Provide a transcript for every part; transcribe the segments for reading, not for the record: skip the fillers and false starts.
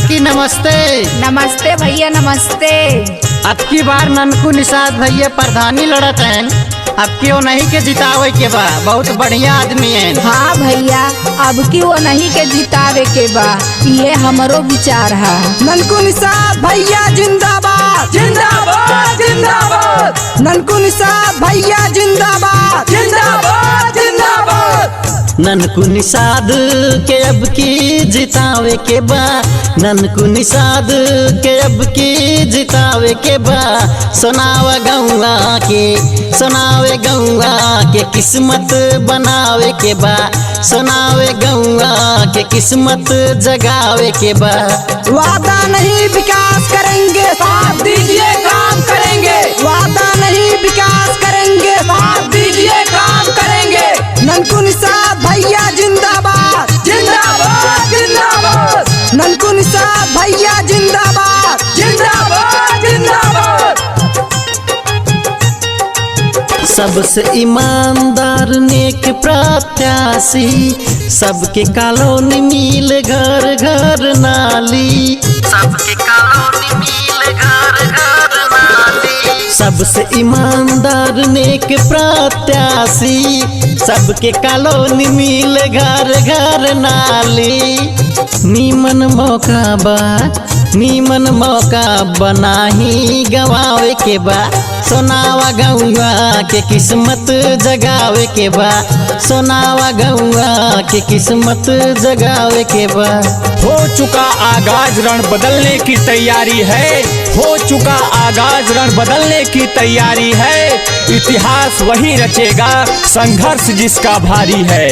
जानकी नमस्ते। नमस्ते भैया नमस्ते। अब की बार ननकू निषाद भैया प्रधानी लड़त हैं। अब की वो नहीं के जितावे के बा, बहुत बढ़िया आदमी है। हाँ भैया, अब की वो नहीं के जितावे के बा, ये हमारो विचार है। ननकू निषाद भैया जिंदाबाद जिंदाबाद जिंदाबाद। ननकू निषाद भैया जिंदाबाद जिंदाबाद जिंदाबाद। ननकू निषाद के अब की जितावे के बा, ननकू निषाद के अब की जितावे के बा। सुनावा गौआ के, सुनावे गौआ के किस्मत बनावे के बा, सुनावे गौआ के किस्मत जगावे के बा। वादा नहीं विकास करेंगे, साथ दीजिए काम करेंगे। वादा नहीं विकास करेंगे, साथ दीजिए काम करेंगे। ननकू निषाद भैया जिंदाबाद जिंदाबाद जिंदाबाद। ननकू निषाद भैया जिंदाबाद जिंदाबाद जिंदाबाद। सबसे ईमानदार नेक प्रत्याशी, सबके कॉलोनी मिल घर घर नाली, सबके कॉलोनी मिल घर घर नाली। सबसे ईमानदार नेक प्रत्याशी, सबके कॉलोनी मिल घर घर नाली। नीमन मौका बा, नीमन मौका बनाही गवावे के बा। सोनावा गौआ के किस्मत जगावे के बा, सोनावा गौआ के किस्मत जगावे के बा। हो चुका आगाज रण बदलने की तैयारी है, हो चुका आगाज रण बदलने की तैयारी है। इतिहास वही रचेगा संघर्ष जिसका भारी है।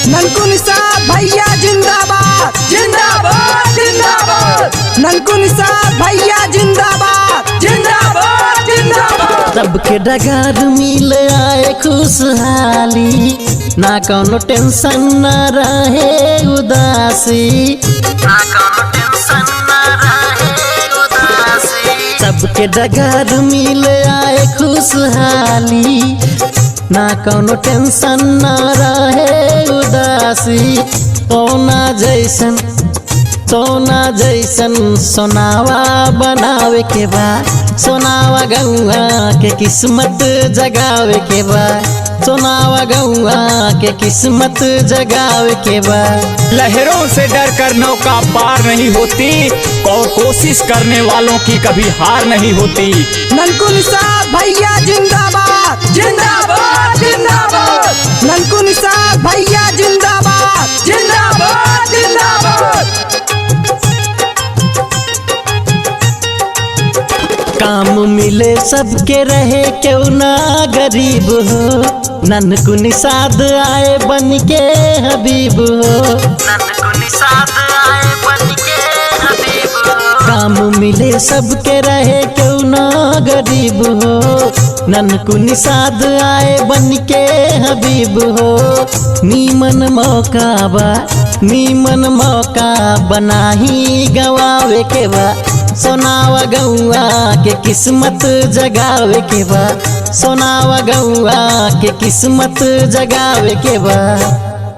ननकू निषाद भैया जिंदाबाद जिंदाबाद जिंदाबाद। ननकू निषाद भैया जिंदाबाद जिंदाबाद जिंदाबाद। सबके डगर मिल आए खुशहाली, ना कौनो टेंशन न रहे उदासी, ना कौनो टेंशन न रहे उदासी। सबके डगर मिल आए खुशहाली, ना कौनो टेंशन न रहे उदासी। सोना जैसन, सोना जैसन सोनावा बनावे के बा, सोनावा गौआ के किस्मत जगावे के बा, सोनावा गौआ के किस्मत जगावे के बा। लहरों से डर कर नौका पार नहीं होती, और कोशिश करने वालों की कभी हार नहीं होती। ननकू निषाद भैया जिंदाबाद जिंदाबाद जिंदाबाद। ननकू निषाद भैया जिंदाबाद जिंदाबाद जिंदाबाद। काम मिले सबके रहे क्यों ना गरीब हो, ननकू निषाद आए बन के हबीब हो, ननकू निषाद आए बन के हबीब हो। काम मिले सबके रहे क्यों ना गरीब हो, ननकू निषाद आए बन के हबीब हो। नीमन मौका बा, नीमन मौका बनाही गवावे के बा, सोनावा गौआ के किस्मत जगावे के बा, सोनावा गौआ के किस्मत जगावे के बा।